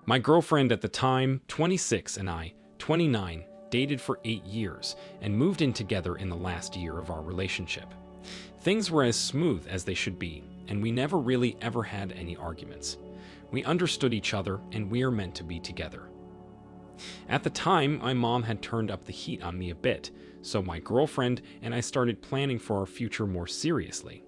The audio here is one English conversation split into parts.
My girlfriend at the time, 26, and I, 29, dated for 8 years and moved in together in the last year of our relationship. Things were as smooth as they should be, and we never really ever had any arguments. We understood each other, and we are meant to be together. At the time, my mom had turned up the heat on me a bit, so my girlfriend and I started planning for our future more seriously.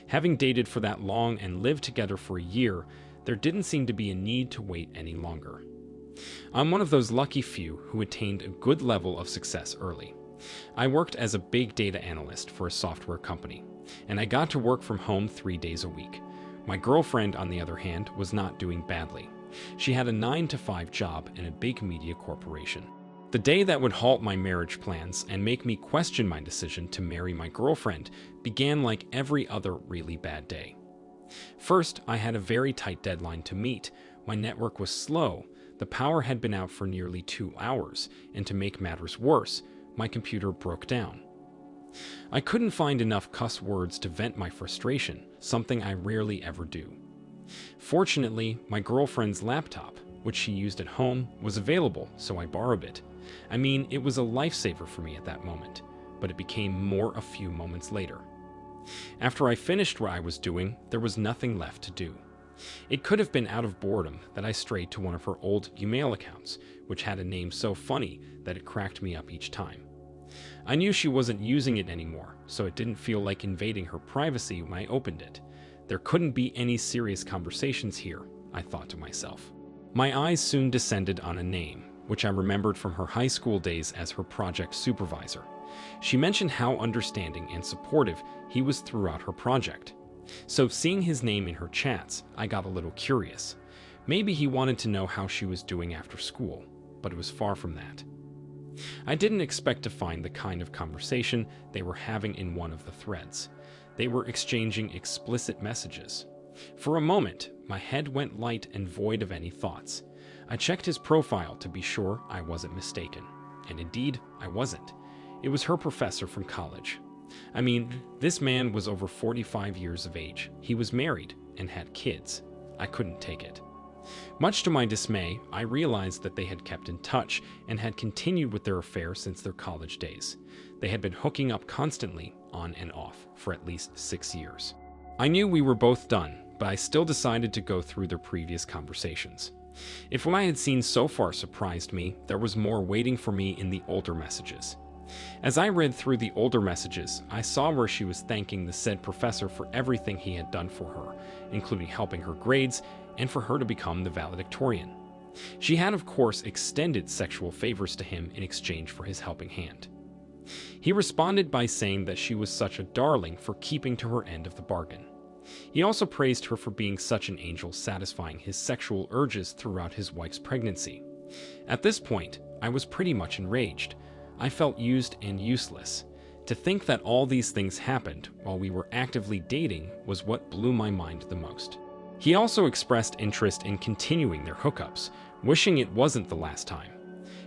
Having dated for that long and lived together for a year, there didn't seem to be a need to wait any longer. I'm one of those lucky few who attained a good level of success early. I worked as a big data analyst for a software company, and I got to work from home 3 days a week. My girlfriend, on the other hand, was not doing badly. She had a 9-to-5 job in a big media corporation. The day that would halt my marriage plans and make me question my decision to marry my girlfriend began like every other really bad day. First, I had a very tight deadline to meet. My network was slow, the power had been out for nearly 2 hours, and to make matters worse, my computer broke down. I couldn't find enough cuss words to vent my frustration, something I rarely ever do. Fortunately, my girlfriend's laptop, which she used at home, was available, so I borrowed it. I mean, it was a lifesaver for me at that moment, but it became more a few moments later. After I finished what I was doing, there was nothing left to do. It could have been out of boredom that I strayed to one of her old email accounts, which had a name so funny that it cracked me up each time. I knew she wasn't using it anymore, so it didn't feel like invading her privacy when I opened it. There couldn't be any serious conversations here, I thought to myself. My eyes soon descended on a name, which I remembered from her high school days as her project supervisor. She mentioned how understanding and supportive he was throughout her project. So seeing his name in her chats, I got a little curious. Maybe he wanted to know how she was doing after school, but it was far from that. I didn't expect to find the kind of conversation they were having in one of the threads. They were exchanging explicit messages. For a moment, my head went light and void of any thoughts. I checked his profile to be sure I wasn't mistaken. And indeed, I wasn't. It was her professor from college. I mean, this man was over 45 years of age. He was married and had kids. I couldn't take it. Much to my dismay, I realized that they had kept in touch and had continued with their affair since their college days. They had been hooking up constantly, on and off, for at least 6 years. I knew we were both done, but I still decided to go through their previous conversations. If what I had seen so far surprised me, there was more waiting for me in the older messages. As I read through the older messages, I saw where she was thanking the said professor for everything he had done for her, including helping her grades and for her to become the valedictorian. She had, of course, extended sexual favors to him in exchange for his helping hand. He responded by saying that she was such a darling for keeping to her end of the bargain. He also praised her for being such an angel, satisfying his sexual urges throughout his wife's pregnancy. At this point, I was pretty much enraged. I felt used and useless. To think that all these things happened while we were actively dating was what blew my mind the most. He also expressed interest in continuing their hookups, wishing it wasn't the last time.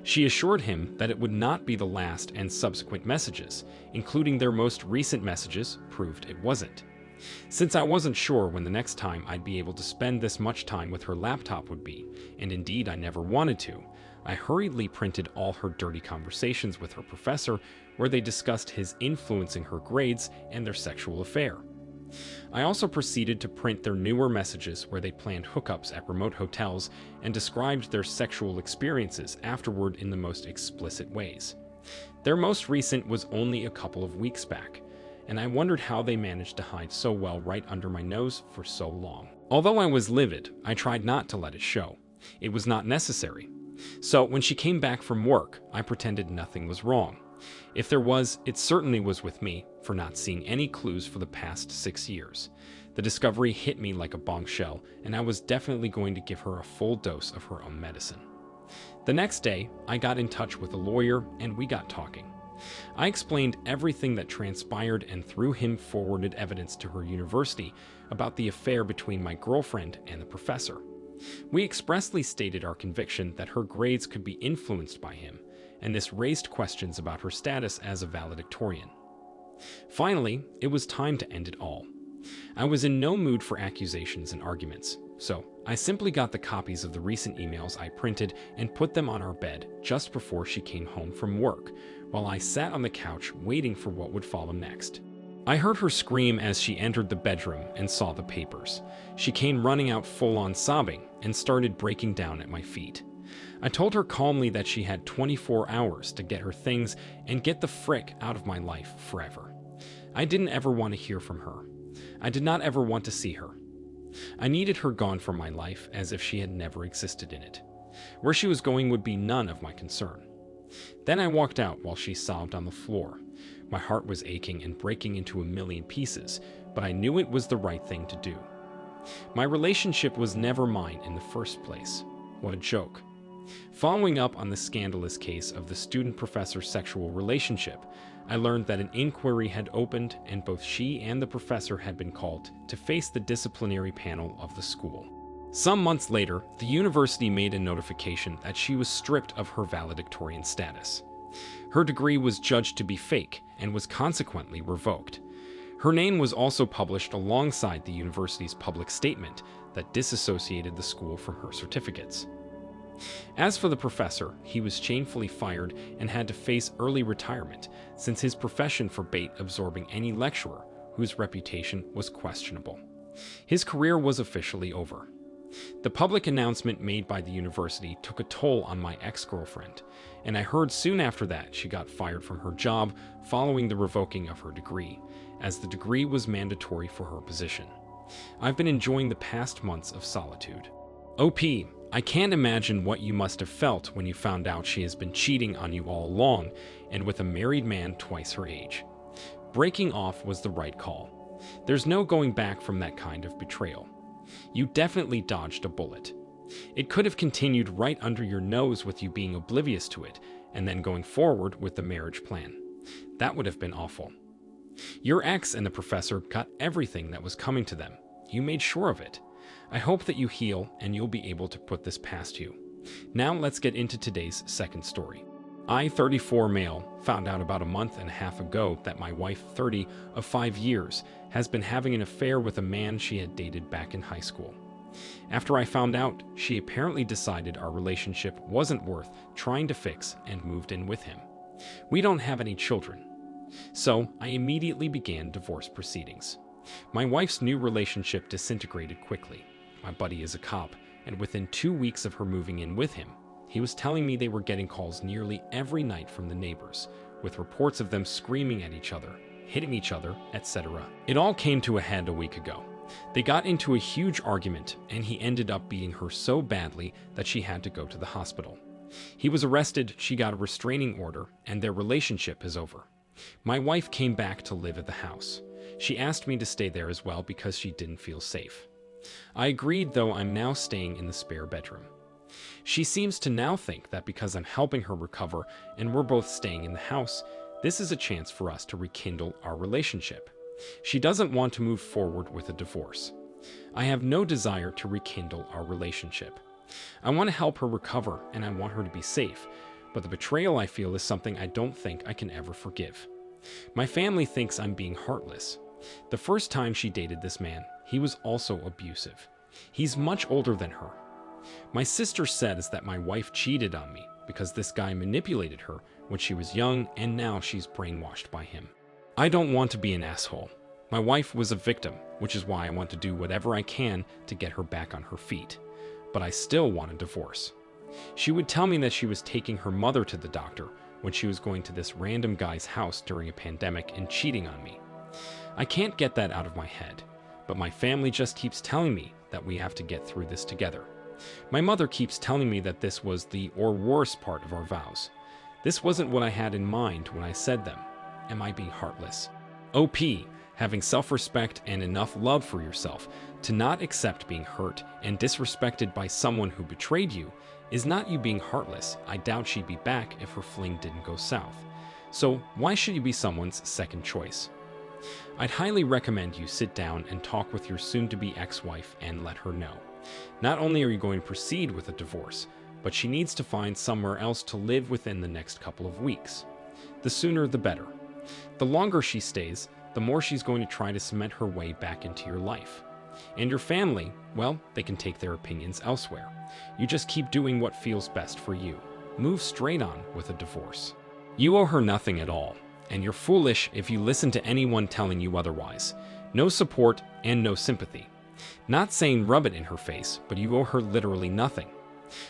She assured him that it would not be the last, and subsequent messages, including their most recent messages, proved it wasn't. Since I wasn't sure when the next time I'd be able to spend this much time with her laptop would be, and indeed I never wanted to, I hurriedly printed all her dirty conversations with her professor where they discussed his influencing her grades and their sexual affair. I also proceeded to print their newer messages where they planned hookups at remote hotels and described their sexual experiences afterward in the most explicit ways. Their most recent was only a couple of weeks back, and I wondered how they managed to hide so well right under my nose for so long. Although I was livid, I tried not to let it show. It was not necessary. So when she came back from work, I pretended nothing was wrong. If there was, it certainly was with me for not seeing any clues for the past 6 years. The discovery hit me like a bombshell, and I was definitely going to give her a full dose of her own medicine. The next day, I got in touch with a lawyer and we got talking. I explained everything that transpired, and through him forwarded evidence to her university about the affair between my girlfriend and the professor. We expressly stated our conviction that her grades could be influenced by him, and this raised questions about her status as a valedictorian. Finally, it was time to end it all. I was in no mood for accusations and arguments, so I simply got the copies of the recent emails I printed and put them on our bed just before she came home from work, while I sat on the couch waiting for what would follow next. I heard her scream as she entered the bedroom and saw the papers. She came running out full-on sobbing and started breaking down at my feet. I told her calmly that she had 24 hours to get her things and get the frick out of my life forever. I didn't ever want to hear from her. I did not ever want to see her. I needed her gone from my life as if she had never existed in it. Where she was going would be none of my concern. Then I walked out while she sobbed on the floor. My heart was aching and breaking into a million pieces, but I knew it was the right thing to do. My relationship was never mine in the first place. What a joke. Following up on the scandalous case of the student-professor sexual relationship, I learned that an inquiry had opened and both she and the professor had been called to face the disciplinary panel of the school. Some months later, the university made a notification that she was stripped of her valedictorian status. Her degree was judged to be fake and was consequently revoked. Her name was also published alongside the university's public statement that disassociated the school from her certificates. As for the professor, he was shamefully fired and had to face early retirement, since his profession forbade absorbing any lecturer whose reputation was questionable. His career was officially over. The public announcement made by the university took a toll on my ex-girlfriend, and I heard soon after that she got fired from her job following the revoking of her degree, as the degree was mandatory for her position. I've been enjoying the past months of solitude. OP, I can't imagine what you must have felt when you found out she has been cheating on you all along, and with a married man twice her age. Breaking off was the right call. There's no going back from that kind of betrayal. You definitely dodged a bullet. It could have continued right under your nose with you being oblivious to it, and then going forward with the marriage plan. That would have been awful. Your ex and the professor got everything that was coming to them. You made sure of it. I hope that you heal and you'll be able to put this past you. Now let's get into today's second story. I, 34 male, found out about a month and a half ago that my wife, 30, of 5 years, has been having an affair with a man she had dated back in high school. After I found out, she apparently decided our relationship wasn't worth trying to fix and moved in with him. We don't have any children. So I immediately began divorce proceedings. My wife's new relationship disintegrated quickly. My buddy is a cop, and within 2 weeks of her moving in with him, he was telling me they were getting calls nearly every night from the neighbors, with reports of them screaming at each other, hitting each other, etc. It all came to a head a week ago. They got into a huge argument, and he ended up beating her so badly that she had to go to the hospital. He was arrested, she got a restraining order, and their relationship is over. My wife came back to live at the house. She asked me to stay there as well because she didn't feel safe. I agreed, though I'm now staying in the spare bedroom. She seems to now think that because I'm helping her recover and we're both staying in the house, this is a chance for us to rekindle our relationship. She doesn't want to move forward with a divorce. I have no desire to rekindle our relationship. I want to help her recover and I want her to be safe, but the betrayal I feel is something I don't think I can ever forgive. My family thinks I'm being heartless. The first time she dated this man, he was also abusive. He's much older than her. My sister says that my wife cheated on me because this guy manipulated her when she was young and now she's brainwashed by him. I don't want to be an asshole. My wife was a victim, which is why I want to do whatever I can to get her back on her feet. But I still want a divorce. She would tell me that she was taking her mother to the doctor when she was going to this random guy's house during a pandemic and cheating on me. I can't get that out of my head, but my family just keeps telling me that we have to get through this together. My mother keeps telling me that this was the or worse part of our vows. This wasn't what I had in mind when I said them. Am I being heartless? OP, having self-respect and enough love for yourself to not accept being hurt and disrespected by someone who betrayed you is not you being heartless. I doubt she'd be back if her fling didn't go south. So why should you be someone's second choice? I'd highly recommend you sit down and talk with your soon-to-be ex-wife and let her know. Not only are you going to proceed with a divorce, but she needs to find somewhere else to live within the next couple of weeks. The sooner the better. The longer she stays, the more she's going to try to cement her way back into your life. And your family, well, they can take their opinions elsewhere. You just keep doing what feels best for you. Move straight on with a divorce. You owe her nothing at all, and you're foolish if you listen to anyone telling you otherwise. No support and no sympathy. Not saying rub it in her face, but you owe her literally nothing.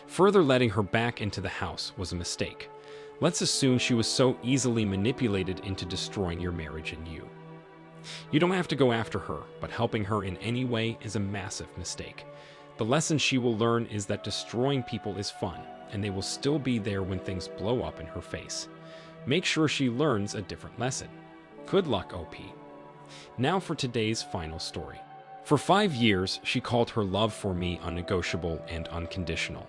Further letting her back into the house was a mistake. Let's assume she was so easily manipulated into destroying your marriage and you. You don't have to go after her, but helping her in any way is a massive mistake. The lesson she will learn is that destroying people is fun, and they will still be there when things blow up in her face. Make sure she learns a different lesson. Good luck, OP. Now for today's final story. For 5 years, she called her love for me unnegotiable and unconditional.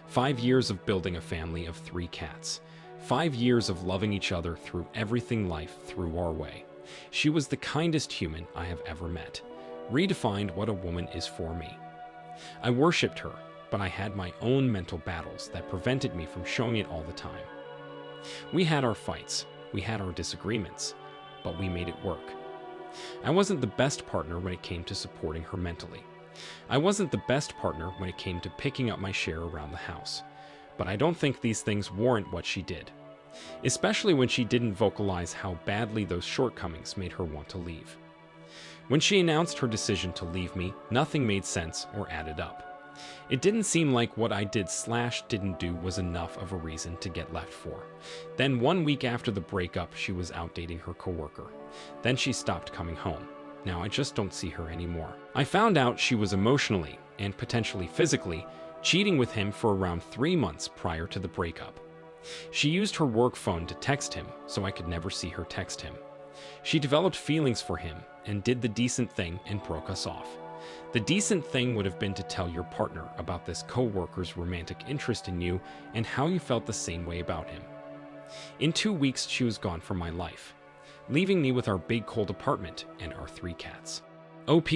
5 years of building a family of 3 cats. 5 years of loving each other through everything life threw our way. She was the kindest human I have ever met. Redefined what a woman is for me. I worshipped her, but I had my own mental battles that prevented me from showing it all the time. We had our fights, we had our disagreements, but we made it work. I wasn't the best partner when it came to supporting her mentally. I wasn't the best partner when it came to picking up my share around the house. But I don't think these things warrant what she did. Especially when she didn't vocalize how badly those shortcomings made her want to leave. When she announced her decision to leave me, nothing made sense or added up. It didn't seem like what I didn't do was enough of a reason to get left for. Then 1 week after the breakup, she was out dating her coworker. Then she stopped coming home. Now I just don't see her anymore. I found out she was emotionally, and potentially physically, cheating with him for around 3 months prior to the breakup. She used her work phone to text him, so I could never see her text him. She developed feelings for him and did the decent thing and broke us off. The decent thing would have been to tell your partner about this co-worker's romantic interest in you and how you felt the same way about him. In 2 weeks, she was gone from my life, leaving me with our big cold apartment and our 3 cats. OP,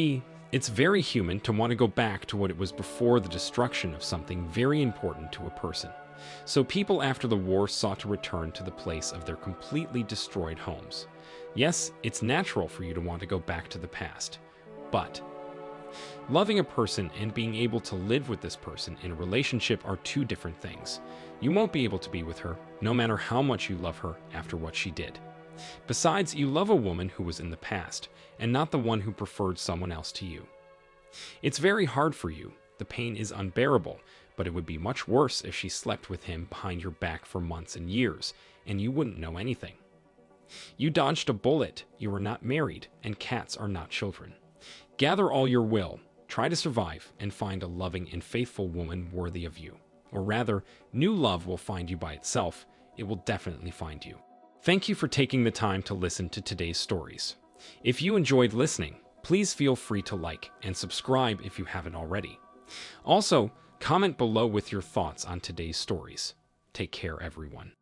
it's very human to want to go back to what it was before the destruction of something very important to a person. So people after the war sought to return to the place of their completely destroyed homes. Yes, it's natural for you to want to go back to the past, but loving a person and being able to live with this person in a relationship are 2 different things. You won't be able to be with her, no matter how much you love her after what she did. Besides, you love a woman who was in the past, and not the one who preferred someone else to you. It's very hard for you. The pain is unbearable, but it would be much worse if she slept with him behind your back for months and years, and you wouldn't know anything. You dodged a bullet, you are not married, and cats are not children. Gather all your will, try to survive, and find a loving and faithful woman worthy of you. Or rather, new love will find you by itself. It will definitely find you. Thank you for taking the time to listen to today's stories. If you enjoyed listening, please feel free to like and subscribe if you haven't already. Also, comment below with your thoughts on today's stories. Take care, everyone.